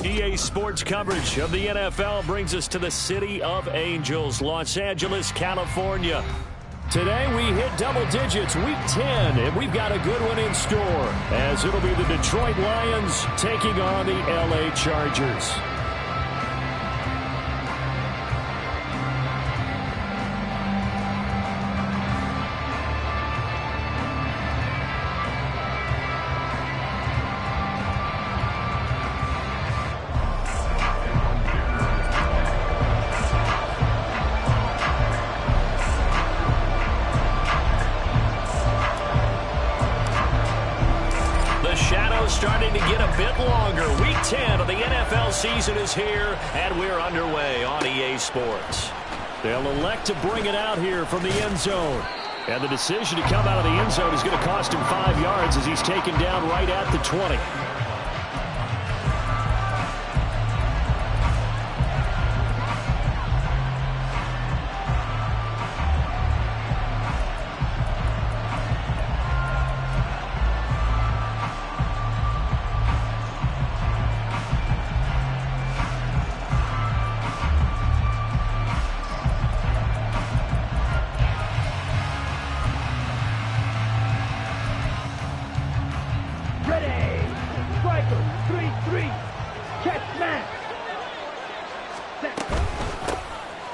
EA Sports coverage of the NFL brings us to the City of Angels, Los Angeles, California. Today we hit double digits, week 10, and we've got a good one in store, as it'll be the Detroit Lions taking on the LA Chargers. Starting to get a bit longer. Week 10 of the NFL season is here, and we're underway on EA Sports. They'll elect to bring it out here from the end zone. And the decision to come out of the end zone is going to cost him 5 yards as he's taken down right at the 20.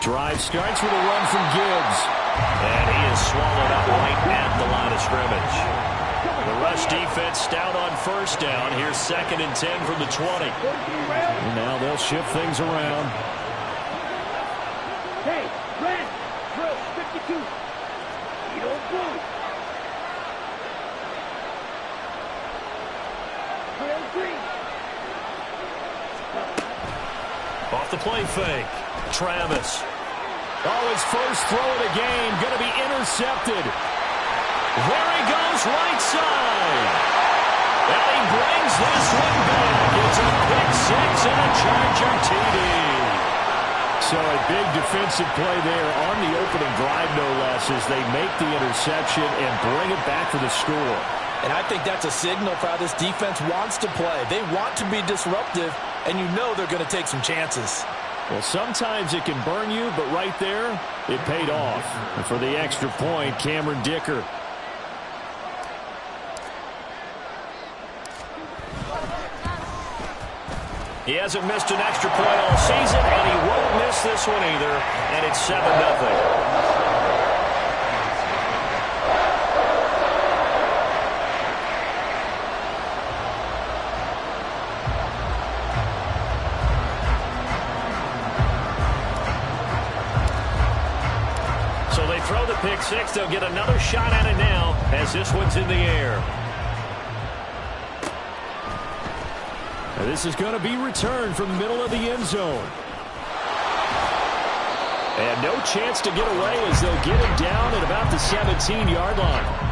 Drive starts with a run from Gibbs. And he is swallowed up right at the line of scrimmage. The rush defense stout on first down. Here's 2nd and 10 from the 20. And now they'll shift things around. Hey, Brent, drill 52. You don't move. Drill 3. Off the play fake. Travis. Oh, his first throw of the game going to be intercepted. There he goes, right side. And he brings this one back. It's a pick six and a Charger TD. So a big defensive play there on the opening drive, no less, as they make the interception and bring it back for the score. And I think that's a signal for how this defense wants to play. They want to be disruptive, and you know they're going to take some chances. Well, sometimes it can burn you, but right there, it paid off. And for the extra point, Cameron Dicker. He hasn't missed an extra point all season, and he won't miss this one either, and it's 7-0. Throw the pick six. They'll get another shot at it now as this one's in the air. And this is going to be returned from the middle of the end zone. And no chance to get away as they'll get him down at about the 17-yard line.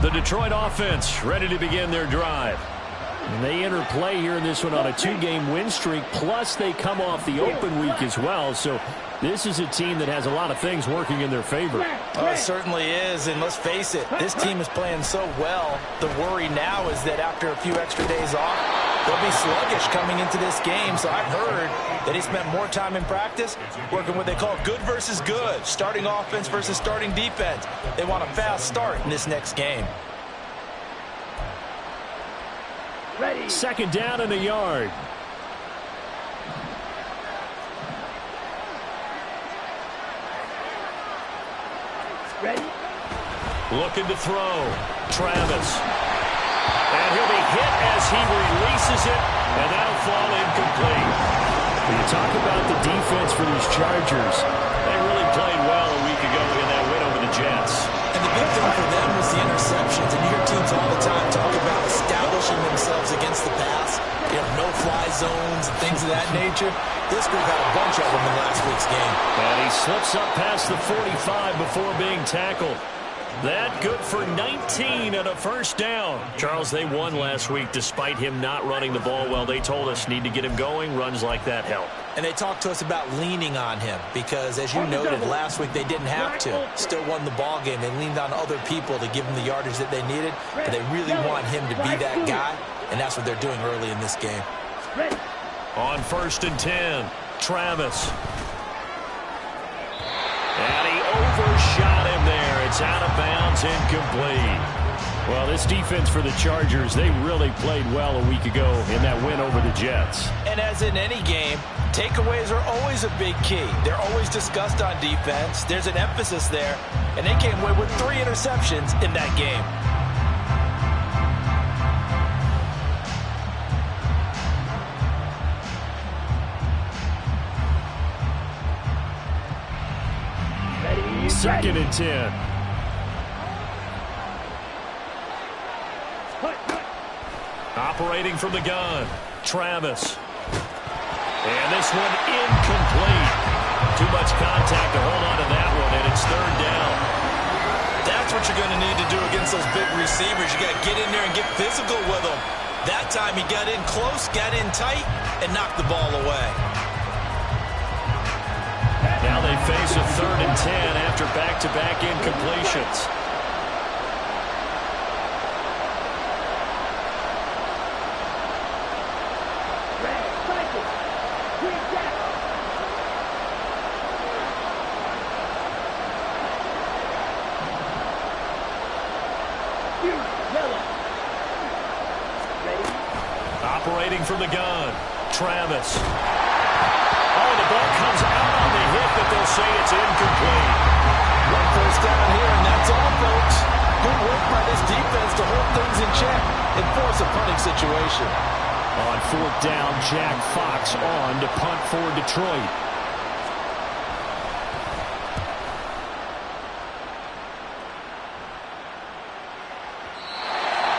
The Detroit offense ready to begin their drive. And they enter play here in this one on a 2-game win streak, plus they come off the open week as well. So this is a team that has a lot of things working in their favor. Oh, it certainly is, and let's face it, this team is playing so well. The worry now is that after a few extra days off, they'll be sluggish coming into this game. So I've heard that he spent more time in practice working what they call good versus good, starting offense versus starting defense. They want a fast start in this next game. Ready. 2nd down and a yard. Ready. Looking to throw. Travis. And he'll be hit as he releases it, and that'll fall incomplete. When you talk about the defense for these Chargers, they really played well a week ago in that win over the Jets. And the big thing for them was the interceptions. And you hear teams all the time talk about establishing themselves against the pass. You know, no-fly zones and things of that nature. This group had a bunch of them in last week's game. And he slips up past the 45 before being tackled. That good for 19 and a first down. Charles, they won last week despite him not running the ball well. They told us need to get him going. Runs like that help. And they talked to us about leaning on him because, as you noted, last week they didn't have to. Still won the ball game. They leaned on other people to give them the yardage that they needed, but they really want him to be that guy, and that's what they're doing early in this game. On 1st and 10, Travis. And he overshot him there. It's out of bounds, incomplete. Well, this defense for the Chargers, they really played well a week ago in that win over the Jets. And as in any game, takeaways are always a big key. They're always discussed on defense. There's an emphasis there, and they came away with 3 interceptions in that game. Second and 10. Operating from the gun, Travis. And this one incomplete. Too much contact to hold on to that one, and it's 3rd down. That's what you're going to need to do against those big receivers. You got to get in there and get physical with them. That time he got in close, got in tight, and knocked the ball away. Now they face a 3rd and 10 after back-to-back incompletions. Operating from the gun, Travis. Oh, the ball comes out on the hit, but they'll say it's incomplete. 1 first down here, and that's all, folks. Good work by this defense to hold things in check and force a punting situation. On 4th down, Jack Fox on to punt for Detroit.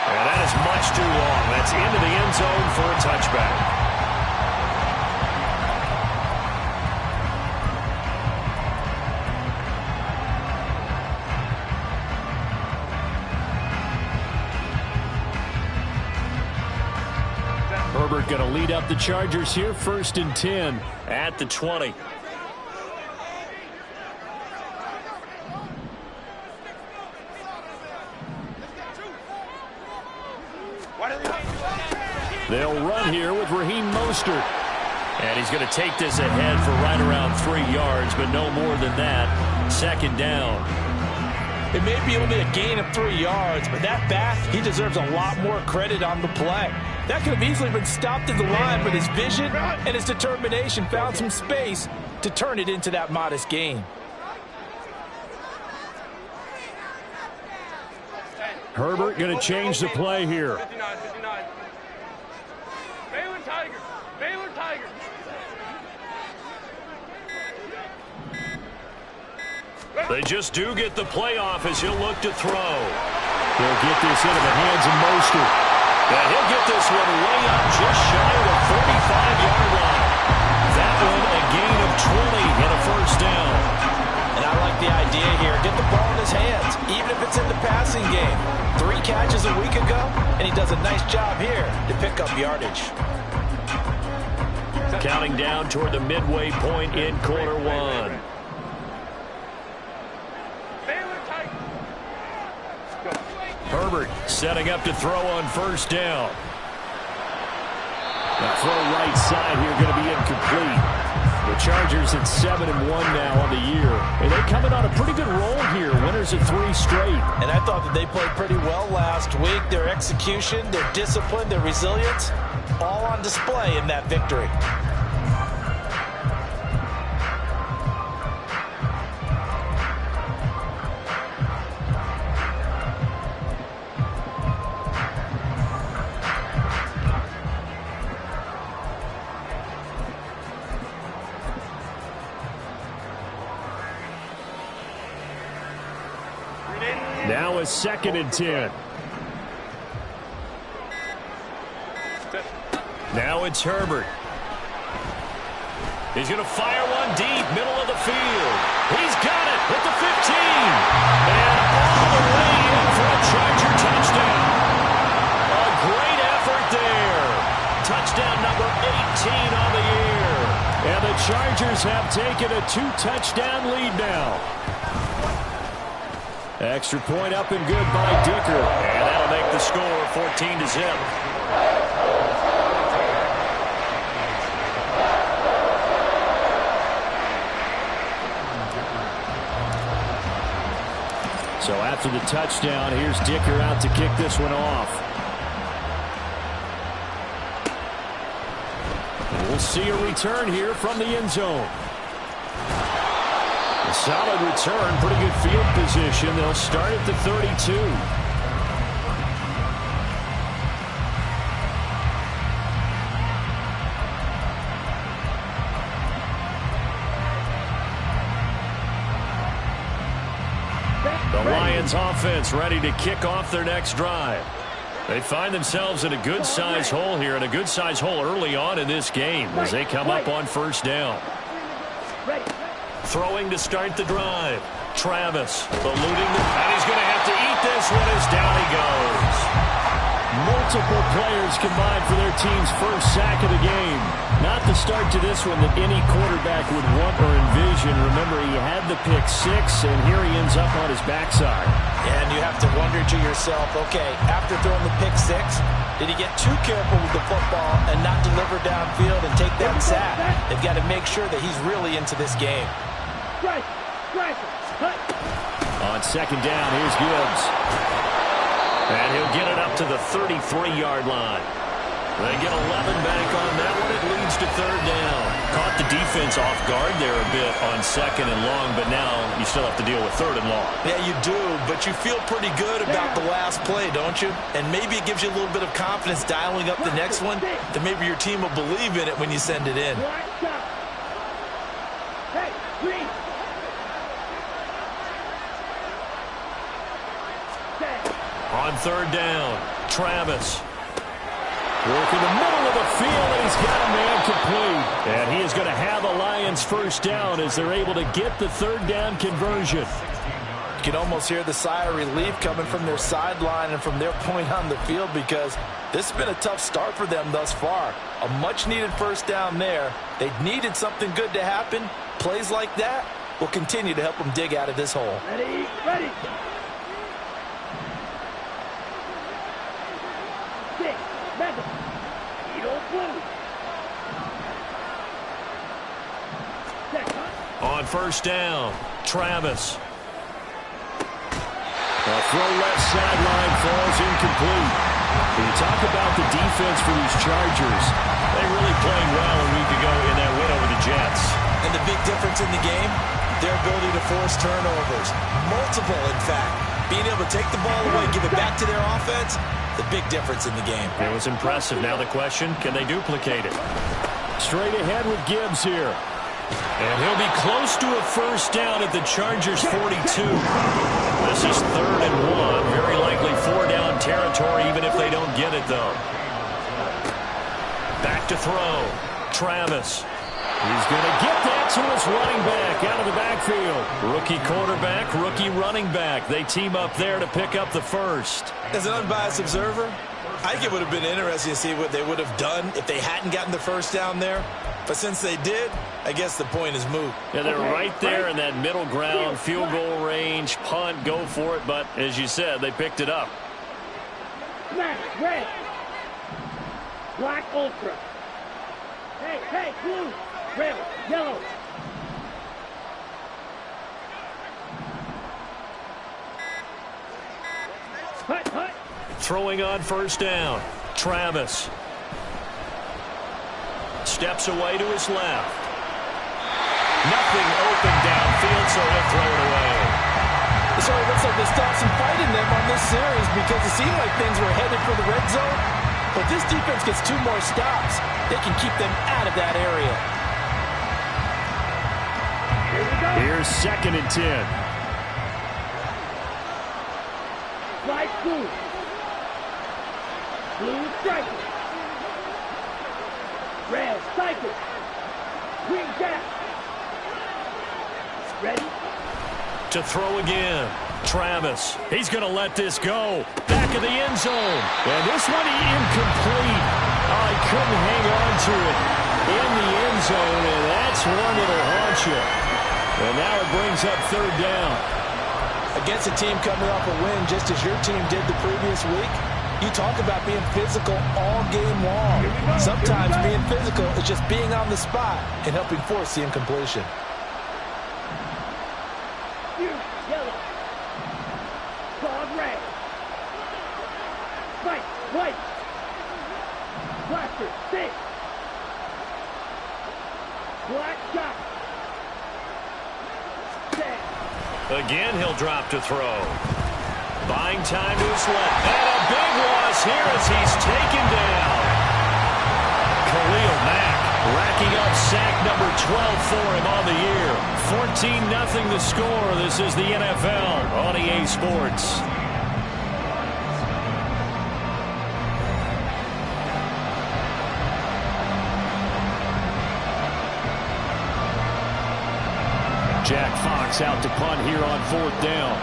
And that is much too long. That's into the end zone for a touchback. Herbert going to lead up the Chargers here, 1st and 10 at the 20. They'll run here with Raheem Mostert. And he's going to take this ahead for right around 3 yards, but no more than that. 2nd down. It may be only a gain of 3 yards, but that back, he deserves a lot more credit on the play. That could have easily been stopped at the line, but his vision and his determination found some space to turn it into that modest gain. Herbert going to change the play here. Baylor Tigers. They just do get the playoff as he'll look to throw. He'll get this into the hands of Mostert. And he'll get this one way up just shy of the 45-yard line. That one a gain of 20 and a 1st down. And I like the idea here. Get the ball in his hands, even if it's in the passing game. 3 catches a week ago, and he does a nice job here to pick up yardage. Counting down toward the midway point in quarter 1. Herbert setting up to throw on 1st down. The throw right side here going to be incomplete. The Chargers at 7-1 now on the year. And they're coming on a pretty good roll here. Winners of 3 straight. And I thought that they played pretty well last week. Their execution, their discipline, their resilience, all on display in that victory. Now a 2nd and 10. Now it's Herbert. He's going to fire one deep, middle of the field. He's got it at the 15. And all the touchdown number 18 on the year. And the Chargers have taken a 2-touchdown lead now. Extra point up and good by Dicker. And that'll make the score 14-0. So after the touchdown, here's Dicker out to kick this one off. We'll see a return here from the end zone. A solid return, pretty good field position. They'll start at the 32. The Lions offense ready to kick off their next drive. They find themselves in a good-sized hole here, and a good-sized hole early on in this game as they come up on first down. Throwing to start the drive. Travis eluding the, and he's going to have to eat this one as down he goes. Multiple players combined for their team's first sack of the game. Not the start to this one that any quarterback would want or envision. Remember, he had the pick six, and here he ends up on his backside. And you have to wonder to yourself, okay, after throwing the pick six, did he get too careful with the football and not deliver downfield and take that sack? They've got to make sure that he's really into this game. On second down, here's Gibbs. And he'll get it up to the 33-yard line. They get 11 back on that one. It leads to third down. Caught the defense off guard there a bit on second and long, but now you still have to deal with third and long. Yeah, you do, but you feel pretty good about the last play, don't you? And maybe it gives you a little bit of confidence dialing up the next one, that maybe your team will believe in it when you send it in. On third down, Travis. Working the middle of the field, and he's got a man complete. And he is going to have a Lions first down as they're able to get the third down conversion. You can almost hear the sigh of relief coming from their sideline and from their point on the field, because this has been a tough start for them thus far. A much-needed first down there. They needed something good to happen. Plays like that will continue to help them dig out of this hole. Ready. Madden. You don't blue. On first down, Travis. A throw left sideline falls incomplete. When you talk about the defense for these Chargers, they really played well a week ago in that win over the Jets. And the big difference in the game, their ability to force turnovers. Multiple, in fact. Being able to take the ball away, give it back to their offense, the big difference in the game. It was impressive. Now the question, can they duplicate it? Straight ahead with Gibbs here. And he'll be close to a first down at the Chargers' 42. This is 3rd and 1. Very likely 4-down territory, even if they don't get it, though. Back to throw. Travis. He's going to get that to his running back out of the backfield. Rookie quarterback, rookie running back. They team up there to pick up the first. As an unbiased observer, I think it would have been interesting to see what they would have done if they hadn't gotten the first down there. But since they did, I guess the point is moot. Yeah, they're right there in that middle ground, field goal range, punt, go for it. But as you said, they picked it up. Smash, red. Black, ultra. Hey, blue. Red, yellow. Hut. Throwing on first down. Travis. Steps away to his left. Nothing open downfield, so he'll throw it away. So it looks like they stopped some fight in them on this series, because it seemed like things were headed for the red zone. But this defense gets 2 more stops. They can keep them out of that area. Here's 2nd and 10. Slide blue. Blue strike. Red cycle. Green gap. Ready? To throw again. Travis. He's going to let this go. Back of the end zone. And this one incomplete. Oh, he couldn't hang on to it in the end zone, and that's one that'll haunt you. And now it brings up third down. Against a team coming off a win, just as your team did the previous week, you talk about being physical all game long. Sometimes being physical is just being on the spot and helping force the incompletion. Yellow. Dog red. White. Blaster. Six. Black shot. Again, he'll drop to throw. Buying time to his left. And a big loss here as he's taken down. Khalil Mack racking up sack number 12 for him on the year. 14-0 the score. This is the NFL on EA Sports. Jack Fox out to punt here on fourth down.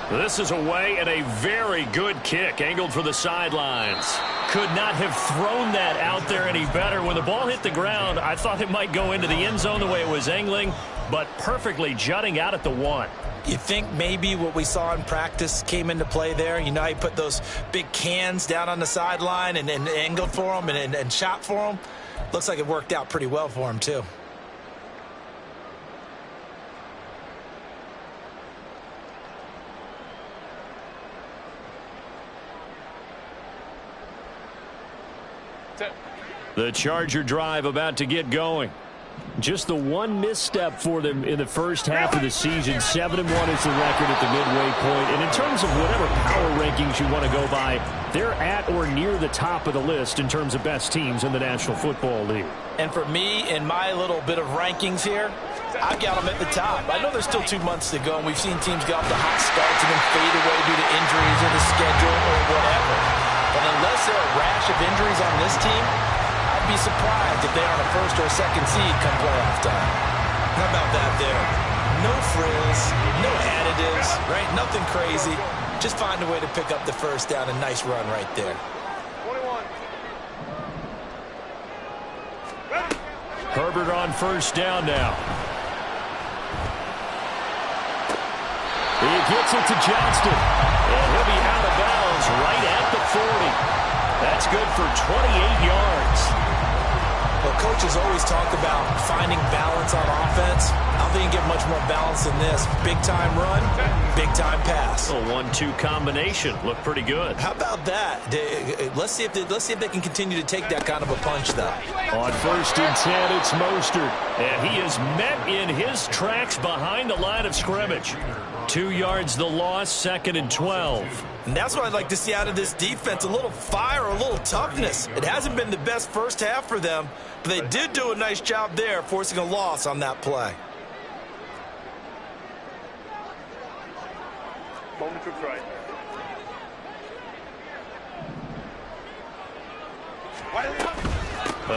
This is away and a very good kick angled for the sidelines. Could not have thrown that out there any better. When the ball hit the ground, I thought it might go into the end zone the way it was angling, but perfectly jutting out at the 1. You think maybe what we saw in practice came into play there? You know how you put those big cans down on the sideline and angled for them and shot for them? Looks like it worked out pretty well for him, too. The Charger drive about to get going. Just the one misstep for them in the first half of the season. 7-1 is the record at the midway point. And in terms of whatever power rankings you want to go by, they're at or near the top of the list in terms of best teams in the National Football League. And for me, in my little bit of rankings here, I've got them at the top. I know there's still 2 months to go, and we've seen teams get off to hot starts and then fade away due to injuries or the schedule or whatever. But unless there are a rash of injuries on this team, I'd be surprised if they're on a first or a second seed come playoff time. How about that there? No frills, no additives, right? Nothing crazy. Just find a way to pick up the first down. A nice run right there. 21. Herbert on first down now. He gets it to Johnston. And he'll be out of bounds right at the 40. That's good for 28 yards. Well, coaches always talk about finding balance on offense. I don't think you get much more balance than this. Big-time run, big-time pass. A 1-2 combination. Looked pretty good. How about that? Let's see if they can continue to take that kind of a punch, though. On first and 10, it's Mostert. And he is met in his tracks behind the line of scrimmage. 2 yards the loss, 2nd and 12. And that's what I'd like to see out of this defense, a little fire, a little toughness. It hasn't been the best first half for them, but they did do a nice job there, forcing a loss on that play. Moment to try.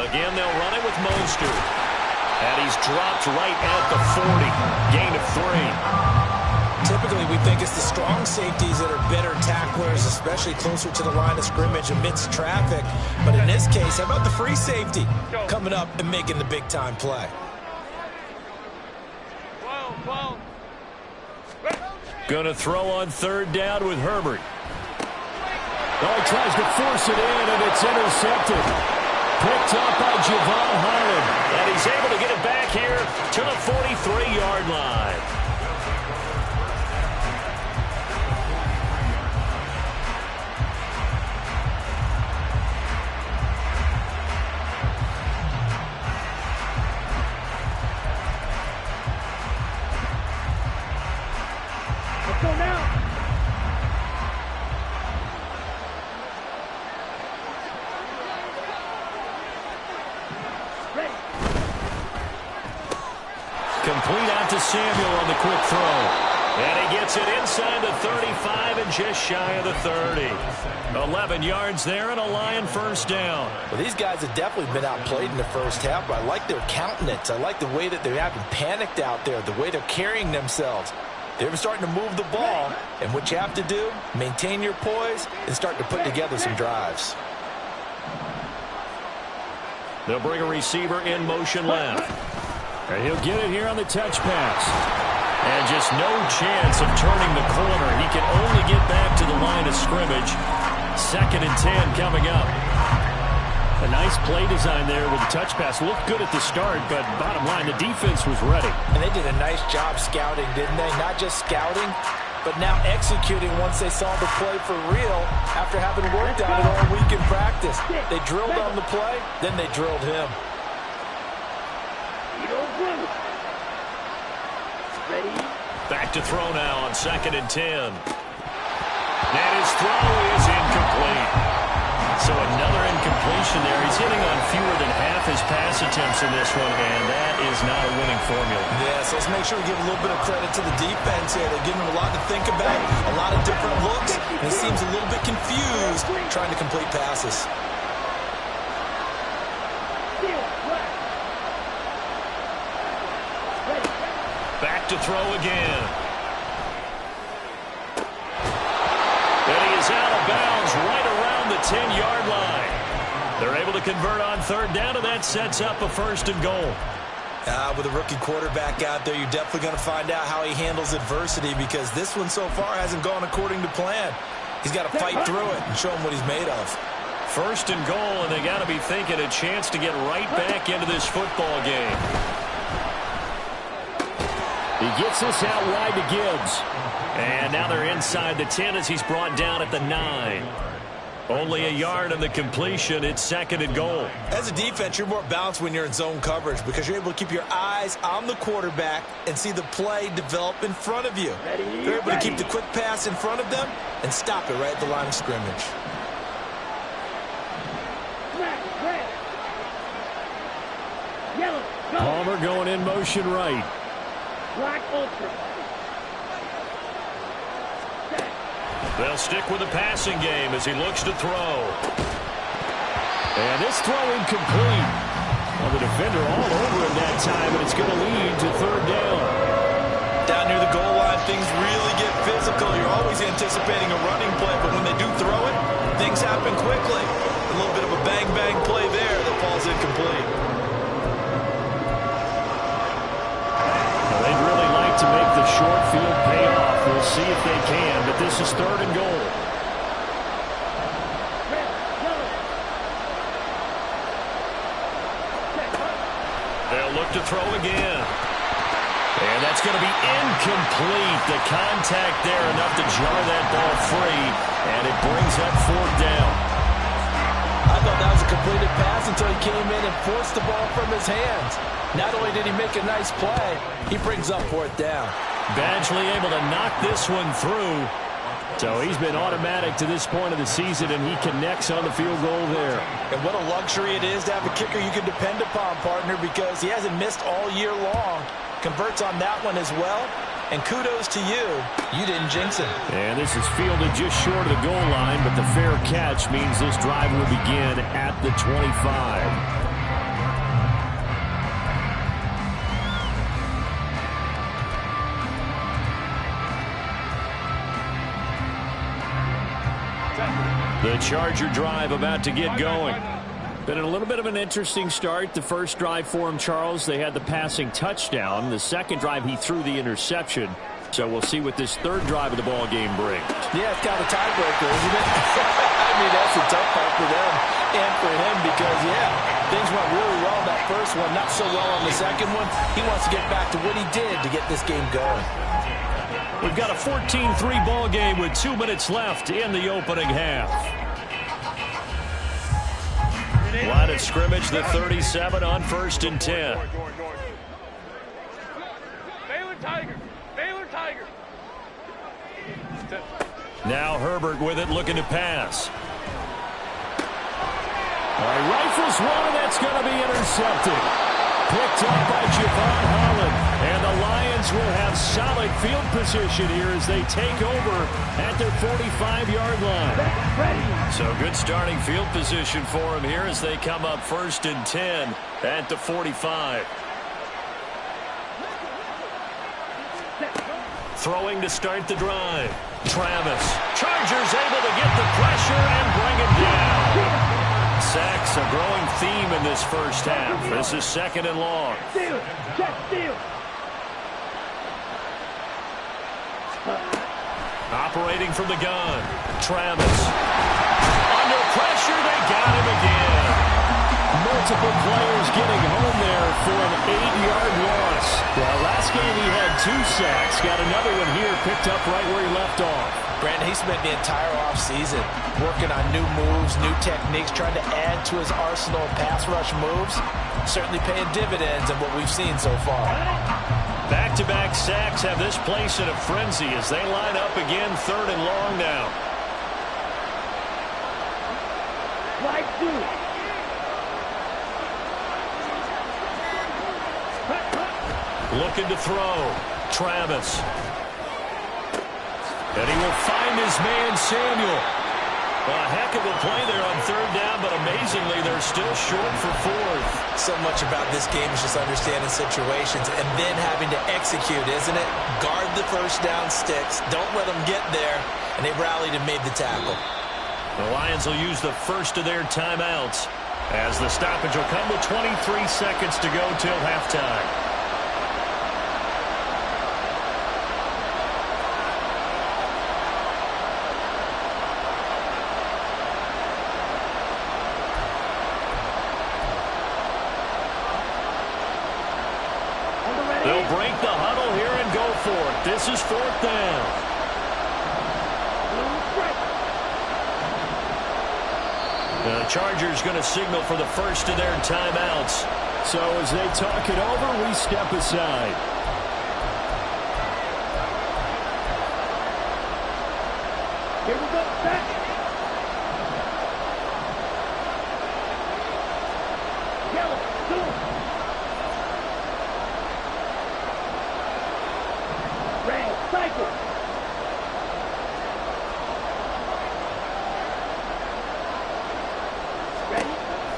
Again, they'll run it with Mostert. And he's dropped right at the 40. Gain of 3. Typically, we think it's the strong safeties that are better tacklers, especially closer to the line of scrimmage amidst traffic. But in this case, how about the free safety coming up and making the big-time play? Gonna throw on third down with Herbert. Oh, he tries to force it in, and it's intercepted. Picked up by Javon Holland. And he's able to get it back here to the 43-yard line. Let's go now. Ready. Complete out to Samuel on the quick throw. And he gets it inside the 35 and just shy of the 30. 11 yards there and a Lion first down. Well, these guys have definitely been outplayed in the first half, but I like their countenance. I like the way that they haven't panicked out there, the way they're carrying themselves. They're starting to move the ball, and what you have to do, maintain your poise and start to put together some drives. They'll bring a receiver in motion left. And he'll get it here on the touch pass. And just no chance of turning the corner. He can only get back to the line of scrimmage. 2nd and 10 coming up. A nice play design there with the touch pass. Looked good at the start, but bottom line, the defense was ready. And they did a nice job scouting, didn't they? Not just scouting, but now executing once they saw the play for real after having worked on it all week in practice. They drilled on the play, then they drilled him. Back to throw now on 2nd and 10. And his throw is incomplete. So another incompletion there. He's hitting on fewer than half his pass attempts in this one, and that is not a winning formula. Yeah, so let's make sure we give a little bit of credit to the defense here. They're giving him a lot to think about, a lot of different looks, and he seems a little bit confused trying to complete passes. Back to throw again. And he is out of bounds right around the 10-yard line. They're able to convert on 3rd down, and that sets up a 1st and goal. With a rookie quarterback out there, you're definitely going to find out how he handles adversity, because this one so far hasn't gone according to plan. He's got to fight through it and show him what he's made of. 1st and goal, and they got to be thinking a chance to get right back into this football game. He gets this out wide to Gibbs. And now they're inside the 10 as he's brought down at the 9. Only a yard on the completion. It's 2nd and goal. As a defense, you're more balanced when you're in zone coverage because you're able to keep your eyes on the quarterback and see the play develop in front of you. You're able to keep the quick pass in front of them and stop it right at the line of scrimmage. Palmer going in motion right. Black ultra. They'll stick with the passing game as he looks to throw. And this throw incomplete. Well, the defender all over him that time, and it's going to lead to 3rd down. Down near the goal line, things really get physical. You're always anticipating a running play, but when they do throw it, things happen quickly. A little bit of a bang-bang play there that falls incomplete. They'd really like to make the short field pay off. We'll see if they can, but this is 3rd and goal. They'll look to throw again. And that's going to be incomplete. The contact there enough to jar that ball free, and it brings up 4th down. I thought that was a completed pass until he came in and forced the ball from his hands. Not only did he make a nice play, he brings up 4th down. Badgley able to knock this one through. So he's been automatic to this point of the season, and he connects on the field goal there. And what a luxury it is to have a kicker you can depend upon, partner, because he hasn't missed all year long. Converts on that one as well. And kudos to you. You didn't jinx him. And this is fielded just short of the goal line, but the fair catch means this drive will begin at the 25. The Charger drive about to get going. Been a little bit of an interesting start. The first drive for him, Charles, they had the passing touchdown. The second drive, he threw the interception. So we'll see what this 3rd drive of the ball game brings. Yeah, it's kind of a tiebreaker, isn't it? I mean, that's a tough part for them and for him because, yeah, things went really well that first one, not so well on the second one. He wants to get back to what he did to get this game going. We've got a 14-3 ball game with 2 minutes left in the opening half. Line of scrimmage, the 37 on 1st and 10. Baylor Tiger. Baylor Tiger. Now Herbert with it, looking to pass. Rifles one, and that's going to be intercepted. Picked up by Javon Holland. And the Lions will have solid field position here as they take over at their 45-yard line. So good starting field position for them here as they come up 1st and 10 at the 45. Throwing to start the drive. Travis. Chargers able to get the pressure and bring it down. Sacks a growing theme in this first half. This is 2nd and long. Steal. Check steal. Operating from the gun. Travis. Under pressure, they got him again. Multiple players getting home there for an 8-yard loss. Well, last game he had 2 sacks. Got another one here picked up right where he left off. Brandon, he spent the entire offseason working on new moves, new techniques, trying to add to his arsenal of pass rush moves. Certainly paying dividends in what we've seen so far. Back-to-back sacks have this place in a frenzy as they line up again 3rd and long now. Slide 2. Looking to throw. Travis. And he will find his man, Samuel. A heck of a play there on 3rd down, but amazingly, they're still short for 4th. So much about this game is just understanding situations and then having to execute, isn't it? Guard the first down sticks. Don't let them get there. And they rallied and made the tackle. The Lions will use the first of their timeouts as the stoppage will come with 23 seconds to go till halftime. They'll break the huddle here and go for it. This is 4th down. The Chargers going to signal for the first of their timeouts. So as they talk it over, we step aside. Here we go. Set. Yellow. 2. Red. Cycle.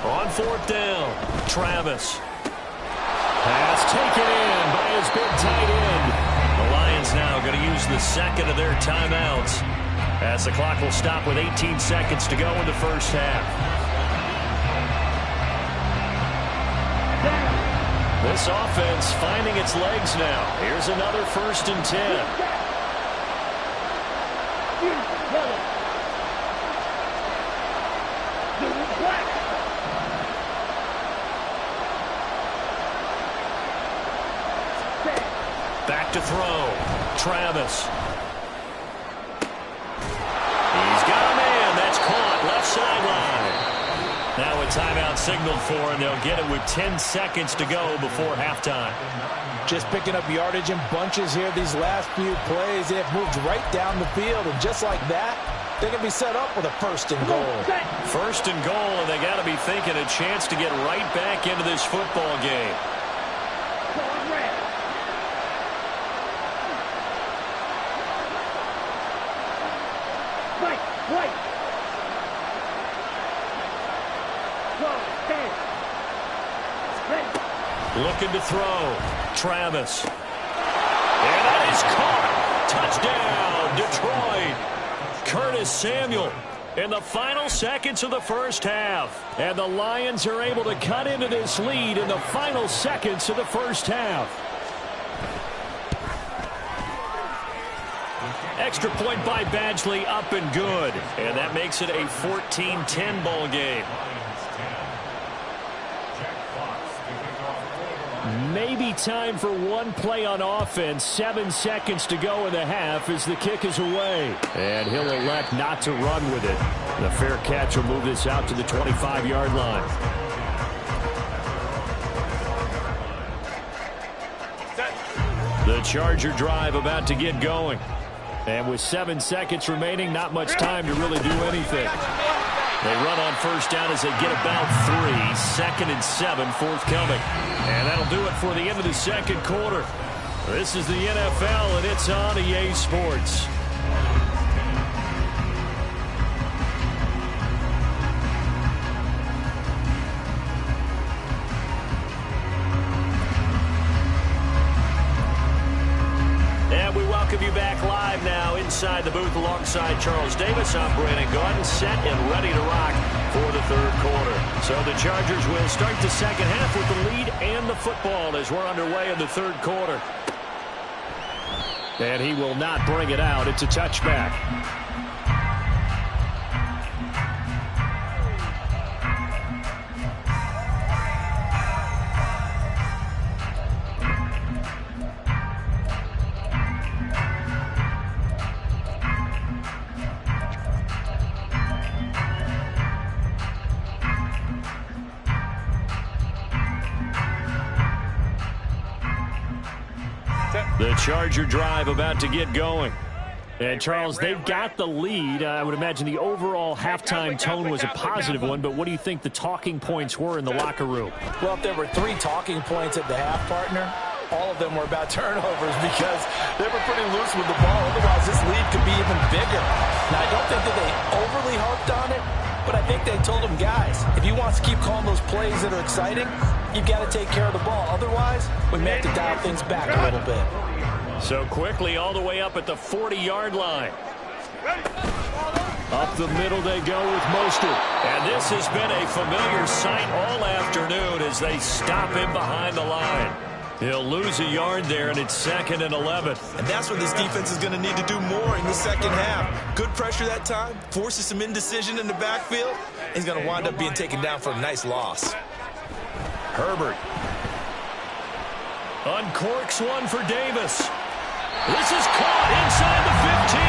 On 4th down, Travis. Pass taken in by his big tight end. The Lions now going to use the second of their timeouts as the clock will stop with 18 seconds to go in the first half. This offense finding its legs now. Here's another 1st and 10. Back to throw. Travis. He's got a man. That's caught. Left sideline. Now a timeout signaled for, and they'll get it with 10 seconds to go before halftime. Just picking up yardage in bunches here these last few plays. They have moved right down the field, and just like that, they're going to be set up with a 1st and goal. 1st and goal, and they got to be thinking a chance to get right back into this football game. Looking to throw. Travis. And that is caught. Touchdown, Detroit. Curtis Samuel in the final seconds of the first half. And the Lions are able to cut into this lead in the final seconds of the first half. Extra point by Badgley, up and good. And that makes it a 14-10 ball game. Maybe time for one play on offense. 7 seconds to go in the half as the kick is away. And he'll elect not to run with it. The fair catch will move this out to the 25-yard line. The Charger drive about to get going. And with 7 seconds remaining, not much time to really do anything. They run on 1st down as they get about 3. 2nd and 7 forthcoming. And that'll do it for the end of the second quarter. This is the NFL, and it's on EA Sports. And we welcome you inside the booth alongside Charles Davis. I'm Brandon Gaudin, set and ready to rock for the third quarter. So the Chargers will start the second half with the lead and the football as we're underway in the third quarter. And he will not bring it out. It's a touchback. The Charger drive about to get going. And, Charles, they've got the lead. I would imagine the overall halftime tone was a positive one, but what do you think the talking points were in the locker room? Well, if there were 3 talking points at the half, partner, all of them were about turnovers because they were pretty loose with the ball. Otherwise, this lead could be even bigger. Now, I don't think that they overly harped on it, but I think they told them, guys, if you want to keep calling those plays that are exciting, you've got to take care of the ball. Otherwise, we may have to dial things back a little bit. So quickly all the way up at the 40-yard line. Up the middle they go with Mostert. And this has been a familiar sight all afternoon as they stop him behind the line. He'll lose a yard there, and it's 2nd and 11. And that's what this defense is going to need to do more in the second half. Good pressure that time, forces some indecision in the backfield. He's going to wind up being taken down for a nice loss. Herbert uncorks one for Davis. This is caught inside the 15.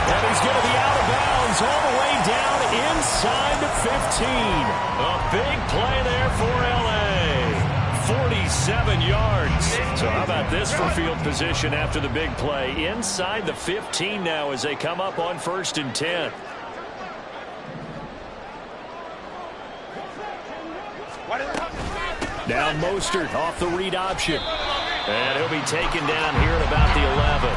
And he's going to be out of bounds all the way down inside the 15. A big play there for L.A. 47 yards. So how about this for field position after the big play? Inside the 15 now as they come up on 1st and 10. Now Mostert off the read option. And he'll be taken down here at about the 11.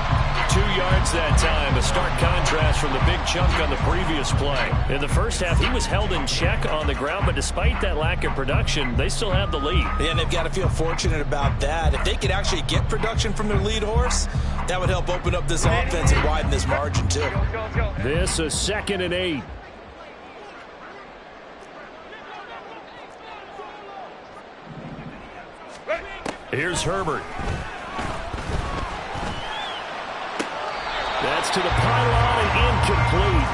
2 yards that time. A stark contrast from the big chunk on the previous play. In the first half, he was held in check on the ground, but despite that lack of production, they still have the lead. Yeah, and they've got to feel fortunate about that. If they could actually get production from their lead horse, that would help open up this offense and widen this margin, too. This is 2nd and 8. Here's Herbert. That's to the pylon and incomplete.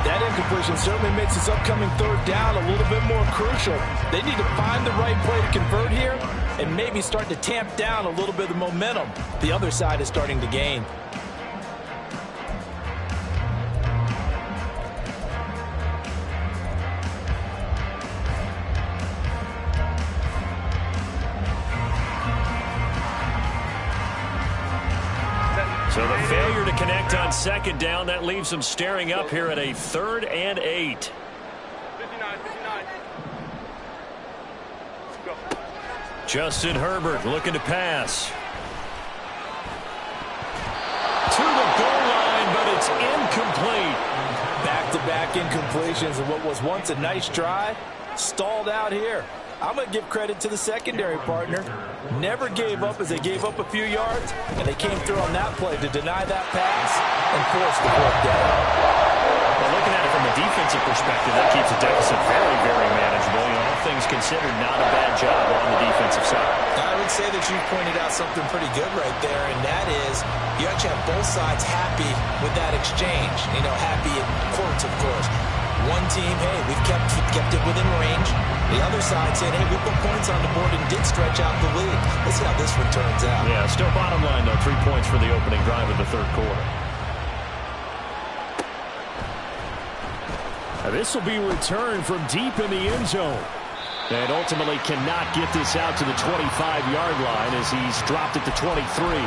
That incompletion certainly makes this upcoming third down a little bit more crucial. They need to find the right play to convert here and maybe start to tamp down a little bit of the momentum the other side is starting to gain. So the failure to connect on 2nd down, that leaves them staring up here at a 3rd and 8. 59. Go. Justin Herbert looking to pass. To the goal line, but it's incomplete. Back-to-back incompletions of what was once a nice drive, stalled out here. I'm going to give credit to the secondary partner. Never gave up as they gave up a few yards, and they came through on that play to deny that pass and force the fourth down. Well, looking at it from a defensive perspective, that keeps the deficit very, very manageable. You know, all things considered, not a bad job on the defensive side. I would say that you pointed out something pretty good right there, and that is you actually have both sides happy with that exchange. You know, happy in quotes, of course. One team, hey, we've kept it within range. The other side saying, hey, we put points on the board and did stretch out the lead. Let's see how this one turns out. Yeah, still bottom line, though, 3 points for the opening drive of the third quarter. Now, this will be returned from deep in the end zone. And ultimately cannot get this out to the 25-yard line as he's dropped it to 23.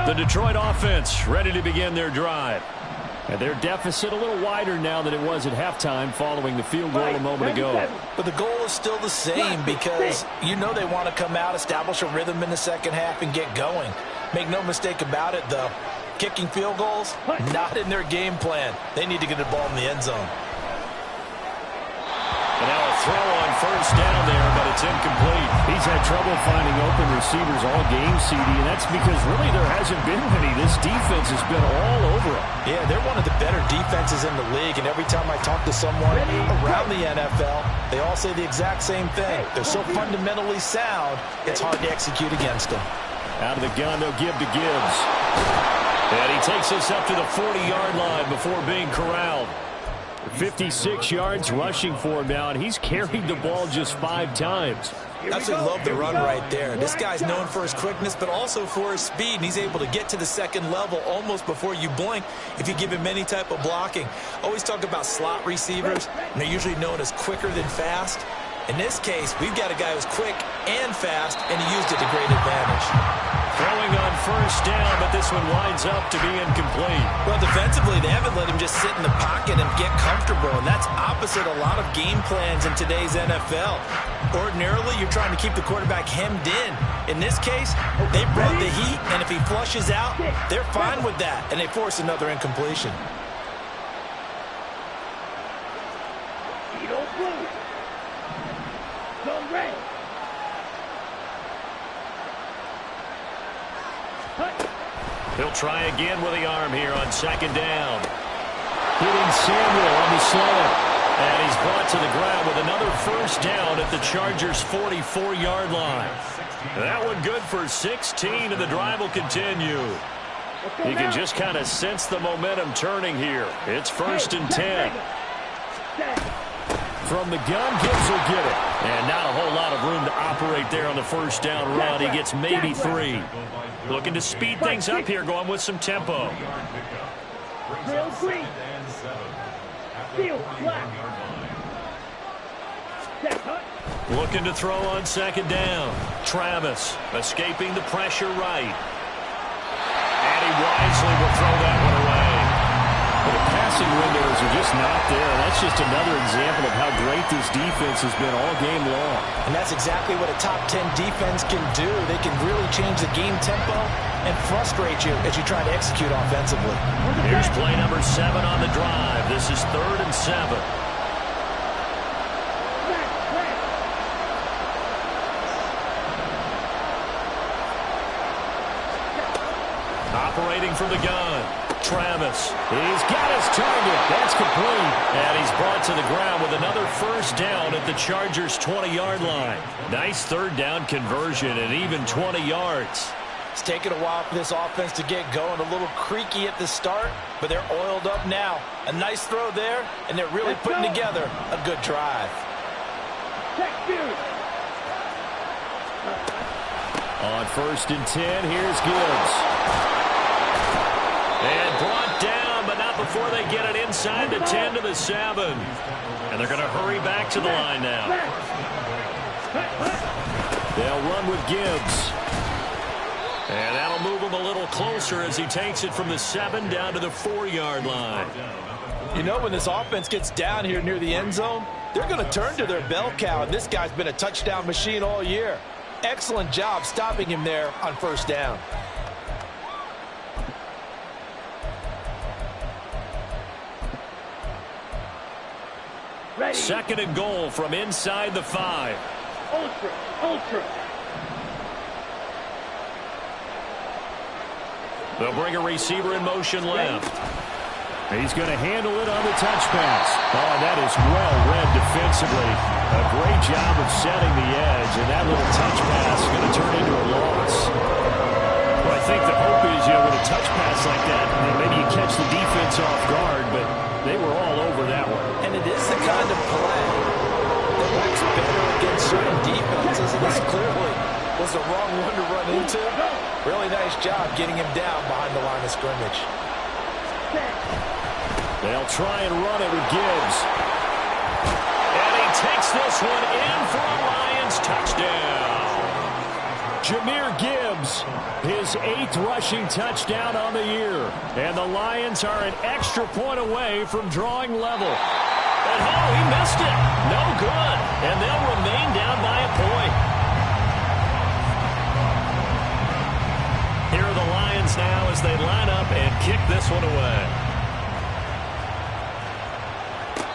The Detroit offense ready to begin their drive. And their deficit a little wider now than it was at halftime following the field goal a moment ago. But the goal is still the same because you know they want to come out, establish a rhythm in the second half, and get going. Make no mistake about it, though. Kicking field goals, not in their game plan. They need to get the ball in the end zone. And now a throw on first down there, but it's incomplete. He's had trouble finding open receivers all game, CD, and that's because really there hasn't been any. This defense has been all over him. Yeah, they're one of the better defenses in the league, and every time I talk to someone around the NFL, they all say the exact same thing. They're so fundamentally sound, it's hard to execute against them. Out of the gun, they'll give to Gibbs. And he takes us up to the 40-yard line before being corralled. 56 yards rushing for him now, and he's carried the ball just 5 times. Absolutely love the run right there. This guy's known for his quickness, but also for his speed, and he's able to get to the second level almost before you blink if you give him any type of blocking. Always talk about slot receivers, and they're usually known as quicker than fast. In this case, we've got a guy who's quick and fast, and he used it to great advantage. Throwing on first down, but this one winds up to be incomplete. Well, defensively, they haven't let him just sit in the pocket and get comfortable, and that's opposite a lot of game plans in today's NFL. Ordinarily, you're trying to keep the quarterback hemmed in. In this case, they brought the heat, and if he flushes out, they're fine with that, and they force another incompletion. He'll try again with the arm here on second down. Hitting Samuel on the slant. And he's brought to the ground with another first down at the Chargers' 44-yard line. That one good for 16, and the drive will continue. You can just kind of sense the momentum turning here. It's 1st and 10. From the gun, Gibbs will get it. And not a whole lot of room to operate there on the first down run. He gets maybe 3. Looking to speed things up here, going with some tempo. Looking to throw on second down. Travis escaping the pressure right. And he wisely will throw that one away. But the passing windows are just not there. That's just another example of how great this defense has been all game long. And that's exactly what a top 10 defense can do. They can really change the game tempo and frustrate you as you try to execute offensively. Here's play number 7 on the drive. This is 3rd and 7. Operating from the gun. Travis. He's got his target. That's complete. And he's brought to the ground with another first down at the Chargers' 20-yard line. Nice third down conversion and even 20 yards. It's taken a while for this offense to get going. A little creaky at the start, but they're oiled up now. A nice throw there, and they're really putting together a good drive. On 1st and 10, here's Gibbs. And brought down, but not before they get it inside the 10 to the 7. And they're going to hurry back to the line now. They'll run with Gibbs. And that'll move him a little closer as he takes it from the 7 down to the 4-yard line. You know, when this offense gets down here near the end zone, they're going to turn to their bell cow, and this guy's been a touchdown machine all year. Excellent job stopping him there on first down. Ready. 2nd and goal from inside the 5. Ultra. They'll bring a receiver in motion left. He's going to handle it on the touch pass. Oh, that is well read defensively. A great job of setting the edge, and that little touch pass is going to turn into a loss. Well, I think the hope is, with a touch pass like that, maybe you catch the defense off guard, but they were all over that one. And it is the kind of play that works better against certain defenses, and this clearly was the wrong one to run into. Really nice job getting him down behind the line of scrimmage. They'll try and run it with Gibbs. And he takes this one in for a Lions touchdown. Jahmyr Gibbs, his 8th rushing touchdown on the year. And the Lions are an extra point away from drawing level. And oh, he missed it. No good. And they'll remain down by a point. Here are the Lions now as they line up and kick this one away.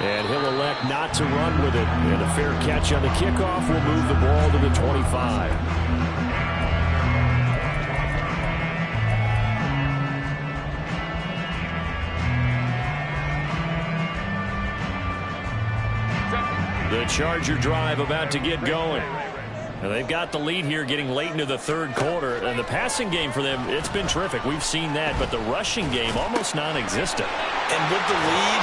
And he'll elect not to run with it. And a fair catch on the kickoff will move the ball to the 25. The Charger drive about to get going. And they've got the lead here getting late into the third quarter. And the passing game for them, it's been terrific. We've seen that. But the rushing game, almost non-existent. And with the lead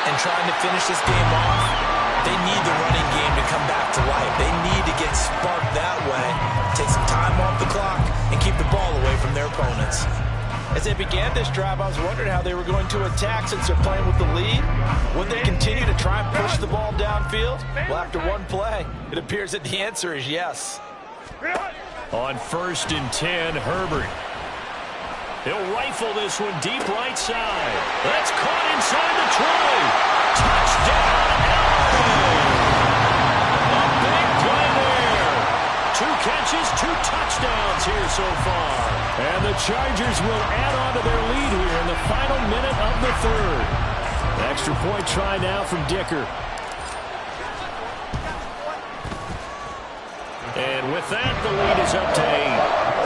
and trying to finish this game off, they need the running game to come back to life. They need to get sparked that way, take some time off the clock, and keep the ball away from their opponents. As they began this drive, I was wondering how they were going to attack since they're playing with the lead. Would they continue to try and push the ball downfield? Well, after one play, it appears that the answer is yes. On 1st and 10, Herbert. He'll rifle this one deep right side. That's caught inside the 20. Touchdown, LA! A big play there. 2 catches, 2 touchdowns here so far. And the Chargers will add on to their lead here in the final minute of the third. Extra point try now from Dicker. And with that, the lead is up to 8.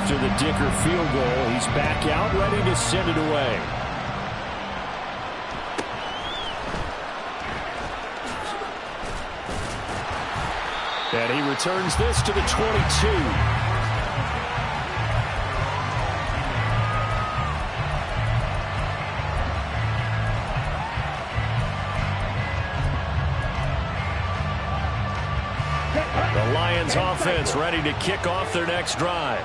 After the Dicker field goal, he's back out, ready to send it away. And he returns this to the 22. The Lions offense ready to kick off their next drive.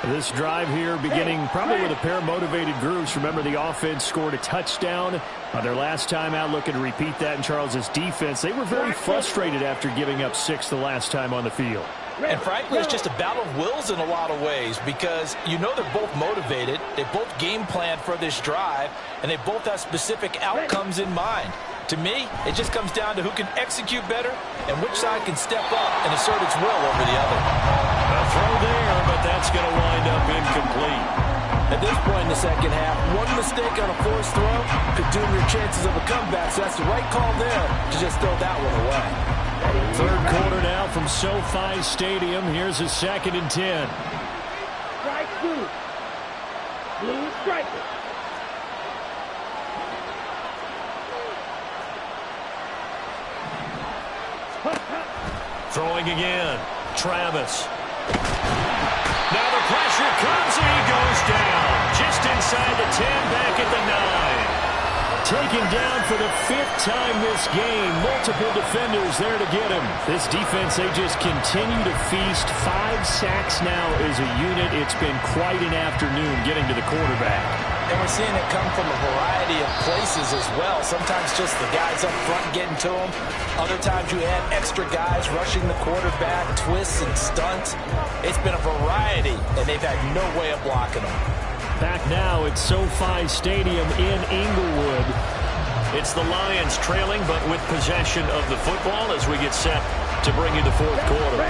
This drive here beginning probably with a pair of motivated groups. Remember, the offense scored a touchdown on their last time out, looking to repeat that in Charles's defense. They were very frustrated after giving up 6 the last time on the field. And frankly, it's just a battle of wills in a lot of ways because you know they're both motivated. They both game planned for this drive, and they both have specific outcomes in mind. To me, it just comes down to who can execute better and which side can step up and assert its will over the other. A throw there, but that's going to wind up incomplete. At this point in the second half, one mistake on a forced throw could doom your chances of a comeback, so that's the right call there to just throw that one away. Third quarter now from SoFi Stadium. Here's a 2nd and 10. Strike 2. Blue striker. Throwing again. Travis. Now the pressure comes and he goes down. Just inside the 10, back at the 9. Taken down for the 5th time this game. Multiple defenders there to get him. This defense, they just continue to feast. 5 sacks now as a unit. It's been quite an afternoon getting to the quarterback. And we're seeing it come from a variety of places as well. Sometimes just the guys up front getting to him. Other times you add extra guys rushing the quarterback, twists and stunts. It's been a variety, and they've had no way of blocking them. Back now at SoFi Stadium in Inglewood. It's the Lions trailing, but with possession of the football as we get set to bring you the fourth quarter.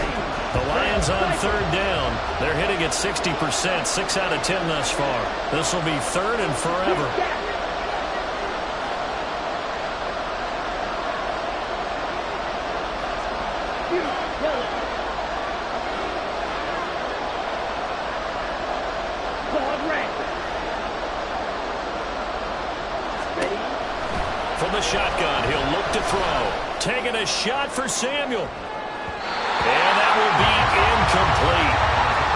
The Lions on 3rd down. They're hitting at 60%, 6 out of 10 thus far. This will be 3rd and forever. From the shotgun, he'll look to throw. Taking a shot for Samuel. And that will be incomplete.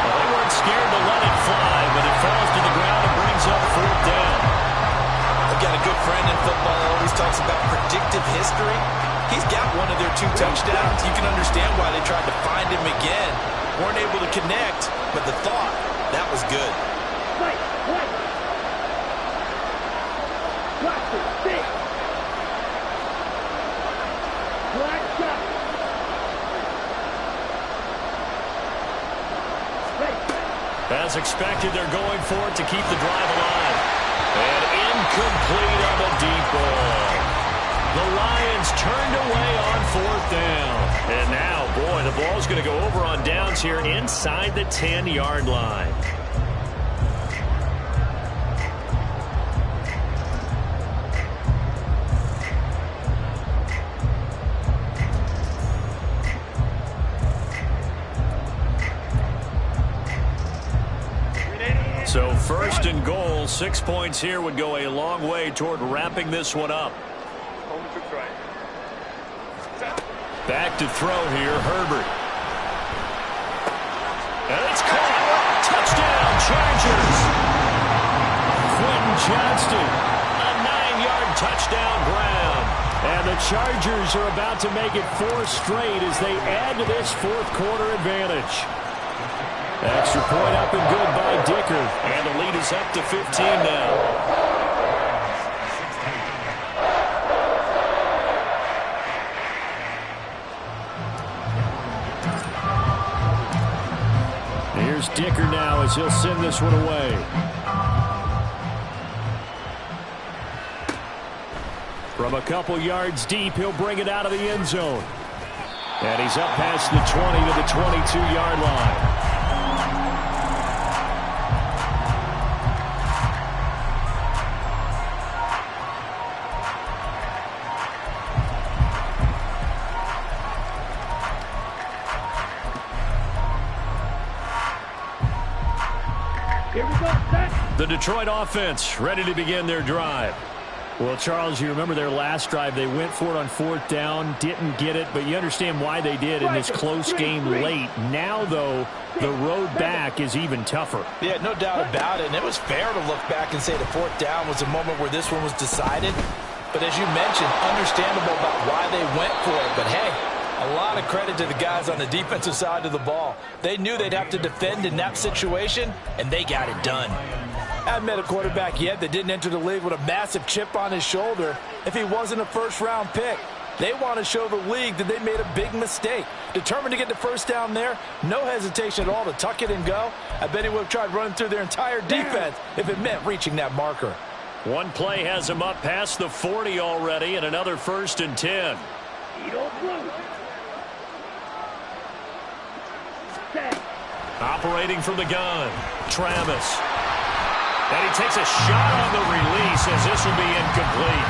Well, they weren't scared to let it fly, but it falls to the ground and brings up 4th down. I've got a good friend in football that always talks about predictive history. He's got one of their 2 touchdowns. You can understand why they tried to find him again. Weren't able to connect, but the thought, that was good. As expected, they're going for it to keep the drive alive. And incomplete on the deep ball. The Lions turned away on 4th down. And now, boy, the ball's going to go over on downs here inside the 10-yard line. So 1st and goal, 6 points here would go a long way toward wrapping this one up. Back to throw here, Herbert. And it's caught. Touchdown, Chargers. Quentin Johnston, a 9-yard touchdown ground. And the Chargers are about to make it 4 straight as they add to this 4th quarter advantage. Extra point up and good by Dicker. And the lead is up to 15 now. Here's Dicker now as he'll send this one away. From a couple yards deep, he'll bring it out of the end zone. And he's up past the 20 to the 22-yard line. The Detroit offense ready to begin their drive. Well, Charles, you remember their last drive. They went for it on 4th down, didn't get it, but you understand why they did in this close game late. Now, though, the road back is even tougher. Yeah, no doubt about it, and it was fair to look back and say the 4th down was a moment where this one was decided. But as you mentioned, understandable about why they went for it. But, hey, a lot of credit to the guys on the defensive side of the ball. They knew they'd have to defend in that situation, and they got it done. I haven't met a quarterback yet that didn't enter the league with a massive chip on his shoulder if he wasn't a first-round pick. They want to show the league that they made a big mistake. Determined to get the first down there, no hesitation at all to tuck it and go. I bet he would have tried running through their entire defense if it meant reaching that marker. One play has him up past the 40 already, and another 1st and 10. Operating from the gun, Travis. And he takes a shot on the release as this will be incomplete.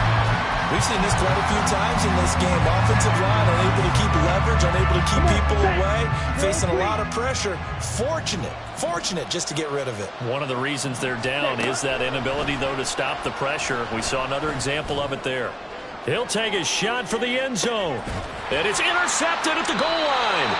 We've seen this quite a few times in this game. Offensive line unable to keep leverage, unable to keep people away, facing a lot of pressure. Fortunate just to get rid of it. One of the reasons they're down is that inability, though, to stop the pressure. We saw another example of it there. He'll take a shot for the end zone. And it's intercepted at the goal line.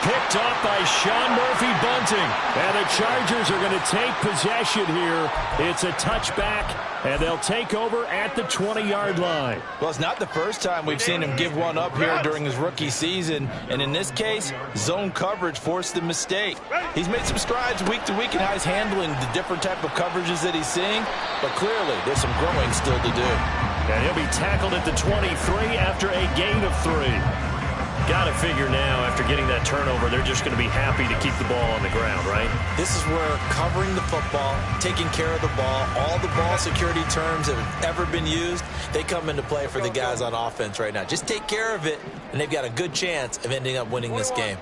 Picked up by Sean Murphy-Bunting. And the Chargers are going to take possession here. It's a touchback, and they'll take over at the 20-yard line. Well, it's not the first time we've seen him give one up here during his rookie season. And in this case, zone coverage forced the mistake. He's made some strides week to week in how he's handling the different type of coverages that he's seeing. But clearly, there's some growing still to do. And he'll be tackled at the 23 after a gain of 3. Got to figure now, after getting that turnover, they're just going to be happy to keep the ball on the ground, right? This is where covering the football, taking care of the ball, all the ball security terms that have ever been used, they come into play for the guys on offense right now. Just take care of it, and they've got a good chance of ending up winning this game.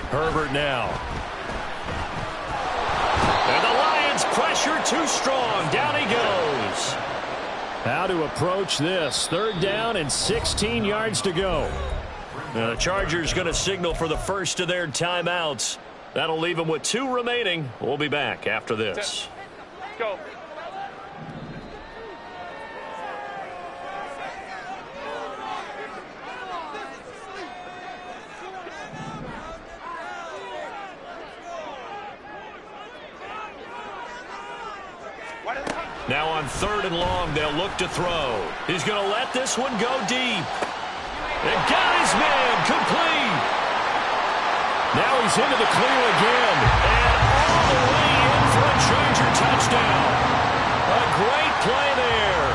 Herbert now. And the Lions pressure too strong. Down he goes. How to approach this. 3rd down and 16 yards to go. Now the Chargers going to signal for the first of their timeouts. That'll leave them with 2 remaining. We'll be back after this. Go. Now on 3rd and long, they'll look to throw. He's going to let this one go deep. And got his man complete. Now he's into the clear again. And all the way in for a Charger touchdown. A great play there.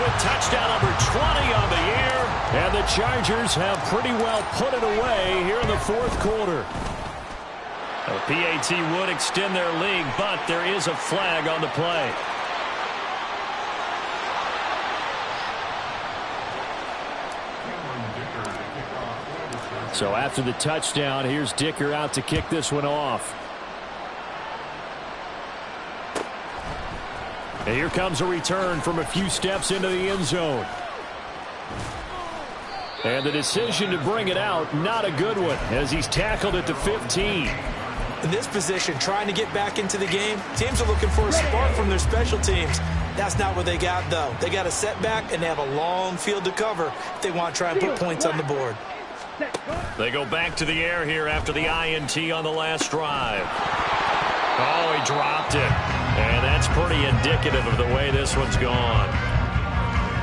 With touchdown number 20 on the year, And the Chargers have pretty well put it away here in the fourth quarter. The PAT would extend their lead, but there is a flag on the play. So after the touchdown, here's Dicker out to kick this one off. And here comes a return from a few steps into the end zone. And the decision to bring it out, not a good one, as he's tackled at the 15. In this position, trying to get back into the game, teams are looking for a spark from their special teams. That's not what they got, though. They got a setback, and they have a long field to cover if they want to try and put points on the board. They go back to the air here after the INT on the last drive. Oh, he dropped it. And that's pretty indicative of the way this one's gone.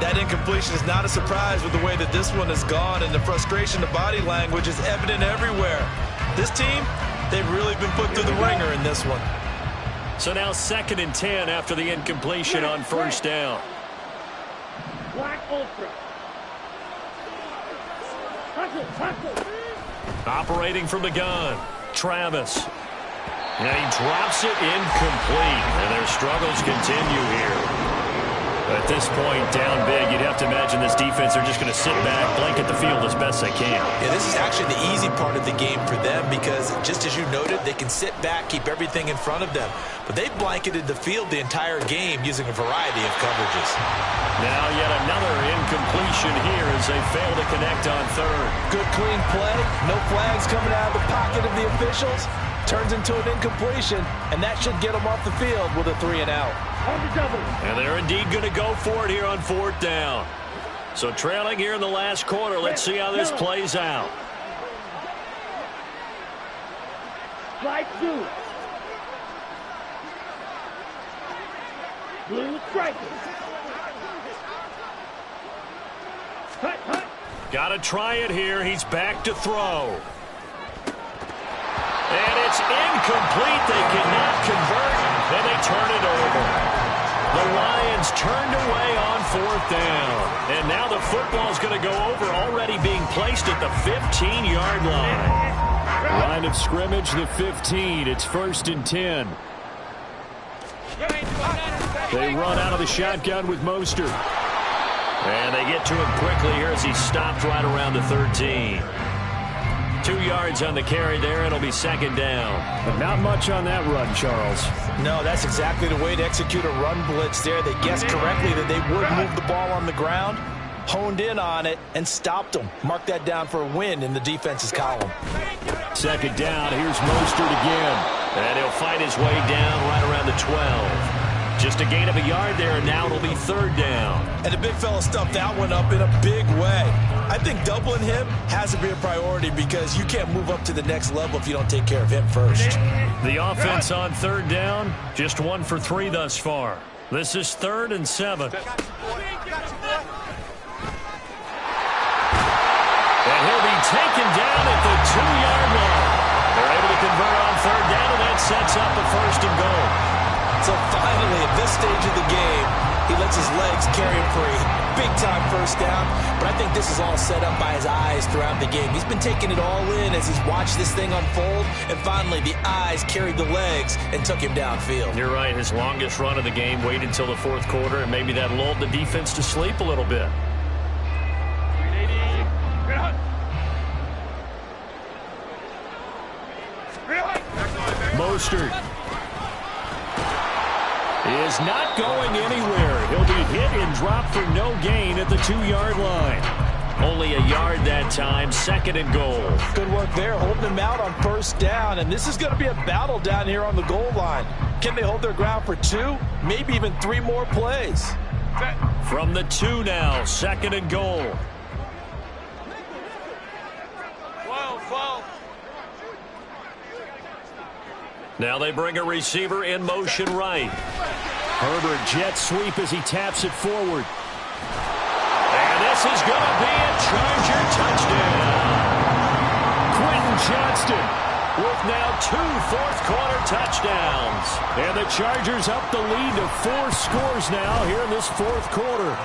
That incompletion is not a surprise with the way that this one has gone, and the frustration, the body language is evident everywhere. This team, they've really been put through the ringer in this one. So now 2nd and 10 after the incompletion on first down. Black Ultra. Operating from the gun, Travis. And he drops it incomplete. And their struggles continue here. At this point, down big, you'd have to imagine this defense are just going to sit back, blanket the field as best they can. Yeah, this is actually the easy part of the game for them because, just as you noted, they can sit back, keep everything in front of them. But they've blanketed the field the entire game using a variety of coverages. Now yet another incompletion here as they fail to connect on third. Good, clean play. No flags coming out of the pocket of the officials. Turns into an incompletion, and that should get them off the field with a 3-and-out. And they're indeed going to go for it here on 4th down. So trailing here in the last quarter. Let's see how this plays out. Slide 2. Blue striker. Hut. Got to try it here. He's back to throw. And it's incomplete. They cannot convert, and they turn it over. The Lions turned away on 4th down. And now the football is going to go over, already being placed at the 15-yard line. Line of scrimmage, the 15. It's 1st and 10. They run out of the shotgun with Mostert. And they get to him quickly here as he stopped right around the 13. 2 yards on the carry there. It'll be 2nd down. But not much on that run, Charles. No, that's exactly the way to execute a run blitz there. They guessed correctly that they would move the ball on the ground, honed in on it, and stopped them. Mark that down for a win in the defense's column. 2nd down. Here's Mostert again. And he'll fight his way down right around the 12. Just a gain of a yard there, and now it'll be 3rd down. And the big fella stuffed that one up in a big way. I think doubling him has to be a priority because you can't move up to the next level if you don't take care of him first. The offense on 3rd down, just 1 for 3 thus far. This is 3rd and 7. And he'll be taken down at the 2-yard line. They're able to convert on 3rd down, and that sets up a 1st and goal. So finally, at this stage of the game, he lets his legs carry him for a big-time 1st down. But I think this is all set up by his eyes throughout the game. He's been taking it all in as he's watched this thing unfold. And finally, the eyes carried the legs and took him downfield. You're right. His longest run of the game waited until the 4th quarter, and maybe that lulled the defense to sleep a little bit. Mostert is not going anywhere. He'll be hit and dropped for no gain at the 2-yard line. Only a yard that time, 2nd and goal. Good work there, holding them out on 1st down. And this is going to be a battle down here on the goal line. Can they hold their ground for 2, maybe even 3 more plays? From the 2 now, 2nd and goal. Now they bring a receiver in motion right. Herbert jet sweep as he taps it forward. And this is going to be a Charger touchdown. Quentin Johnston with now 2 fourth-quarter touchdowns. And the Chargers up the lead to 4 scores now here in this 4th quarter.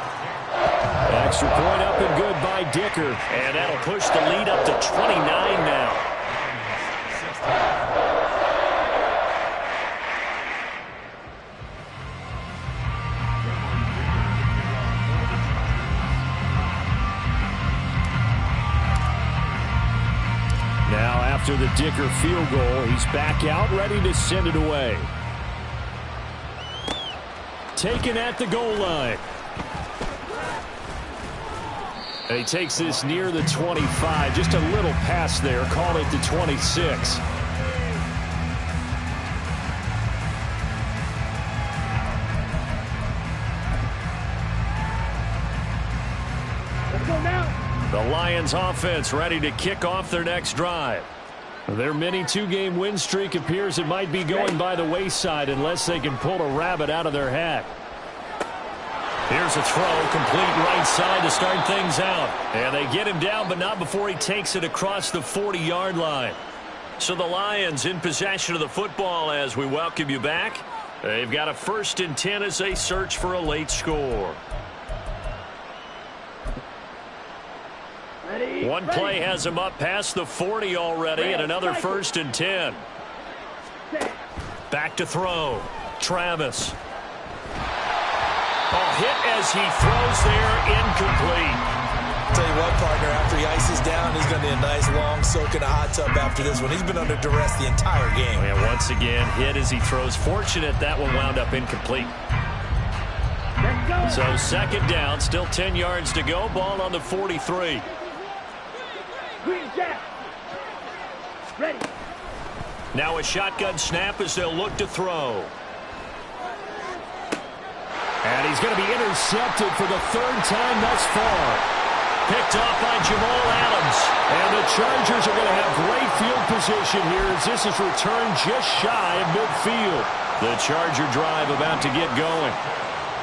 Extra point up and good by Dicker. And that'll push the lead up to 29 now. Now after the Dicker field goal, he's back out ready to send it away. Taken at the goal line. And he takes this near the 25. Just a little pass there. Call it the 26. Let's go now. The Lions offense ready to kick off their next drive. Their mini two-game win streak appears it might be going by the wayside unless they can pull a rabbit out of their hat. Here's a throw, complete right side to start things out. And they get him down, but not before he takes it across the 40-yard line. So the Lions in possession of the football as we welcome you back. They've got a 1st and 10 as they search for a late score. One play has him up past the 40 already, and another 1st and 10. Back to throw. Travis. Hit as he throws there, incomplete. Tell you what, partner, after he ices down, he's going to be a nice long soak in a hot tub after this one. He's been under duress the entire game. And once again, hit as he throws. Fortunate that one wound up incomplete. So 2nd down, still 10 yards to go. Ball on the 43. Green Jack. Ready. Now a shotgun snap as they'll look to throw. And he's going to be intercepted for the 3rd time thus far. Picked off by Jamal Adams. And the Chargers are going to have great field position here as this is returned just shy of midfield. The Charger drive about to get going.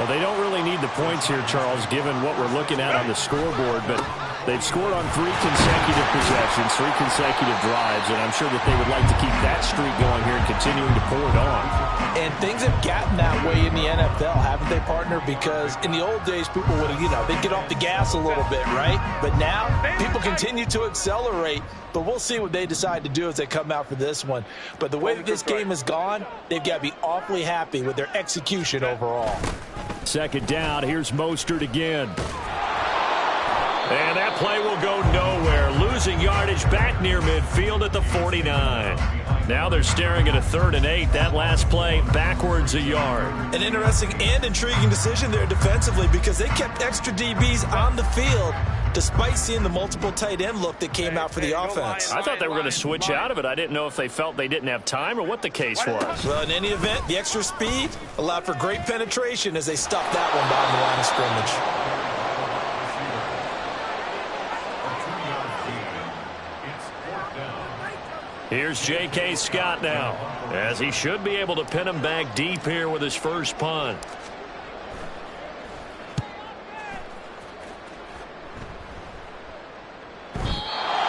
Well, they don't really need the points here, Charles, given what we're looking at on the scoreboard, but they've scored on 3 consecutive possessions, 3 consecutive drives, and I'm sure that they would like to keep that streak going here and continuing to pour it on. And things have gotten that way in the NFL, haven't they, partner? Because in the old days, people would, they'd get off the gas a little bit, right? But now, people continue to accelerate. But we'll see what they decide to do as they come out for this one. But the way that this game has gone, they've got to be awfully happy with their execution overall. 2nd down, here's Mostert again. And that play will go nowhere. Losing yardage back near midfield at the 49. Now they're staring at a 3rd and 8. That last play backwards a yard. An interesting and intriguing decision there defensively because they kept extra DBs on the field despite seeing the multiple tight end look that came out for the offense. I thought they were going to switch out of it. I didn't know if they felt they didn't have time or what the case was. Well, in any event, the extra speed allowed for great penetration as they stuffed that one behind the line of scrimmage. Here's J.K. Scott now, as he should be able to pin him back deep here with his first punt.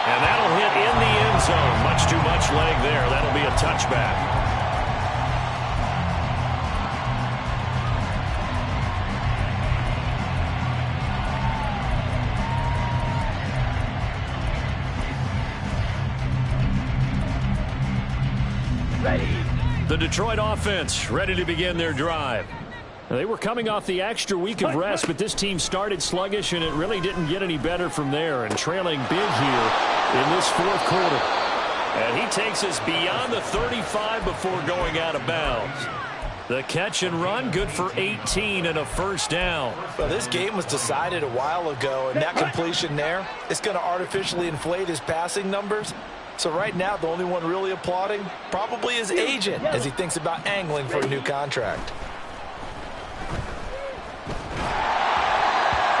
And that'll hit in the end zone. Much too much leg there. That'll be a touchback. The Detroit offense ready to begin their drive. They were coming off the extra week of rest, but this team started sluggish, and it really didn't get any better from there, and trailing big here in this 4th quarter. And he takes us beyond the 35 before going out of bounds. The catch and run, good for 18 and a 1st down. Well, this game was decided a while ago, and that completion there, it's going to artificially inflate his passing numbers. So right now, the only one really applauding probably his agent as he thinks about angling for a new contract.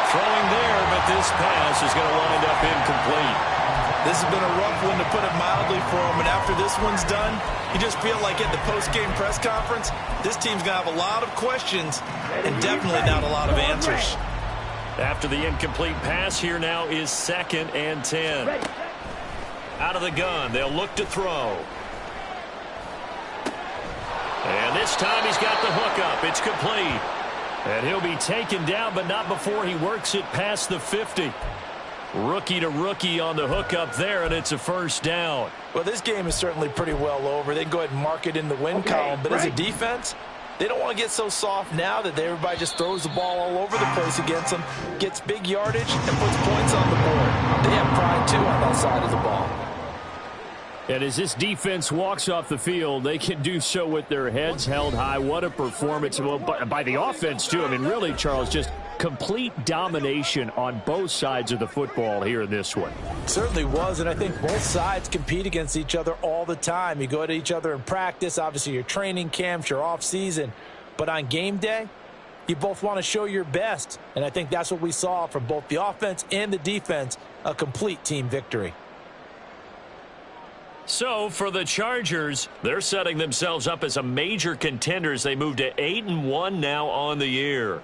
Throwing there, but this pass is going to wind up incomplete. This has been a rough one, to put it mildly, for him. And after this one's done, you just feel like at the post-game press conference, this team's going to have a lot of questions and definitely not a lot of answers. After the incomplete pass, here now is 2nd and 10. Out of the gun, they'll look to throw. And this time he's got the hook up. It's complete. And he'll be taken down, but not before he works it past the 50. Rookie to rookie on the hookup there, and it's a first down. Well, this game is certainly pretty well over. They can go ahead and mark it in the win column. But as a defense, they don't want to get so soft now that everybody just throws the ball all over the place against them, gets big yardage, and puts points on the board. They have pride, too, on that side of the ball. And as this defense walks off the field, they can do so with their heads held high. What a performance by the offense, too. I mean, really, Charles, just complete domination on both sides of the football here in this one. Certainly was, and I think both sides compete against each other all the time. You go to each other in practice, obviously your training camps, your off-season. But on game day, you both want to show your best. And I think that's what we saw from both the offense and the defense, a complete team victory. So for the Chargers, they're setting themselves up as a major contender as they move to 8-1 now on the year.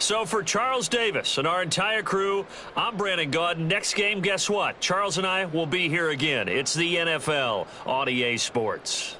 So for Charles Davis and our entire crew, I'm Brandon Gaudin. Next game, guess what? Charles and I will be here again. It's the NFL on EA Sports.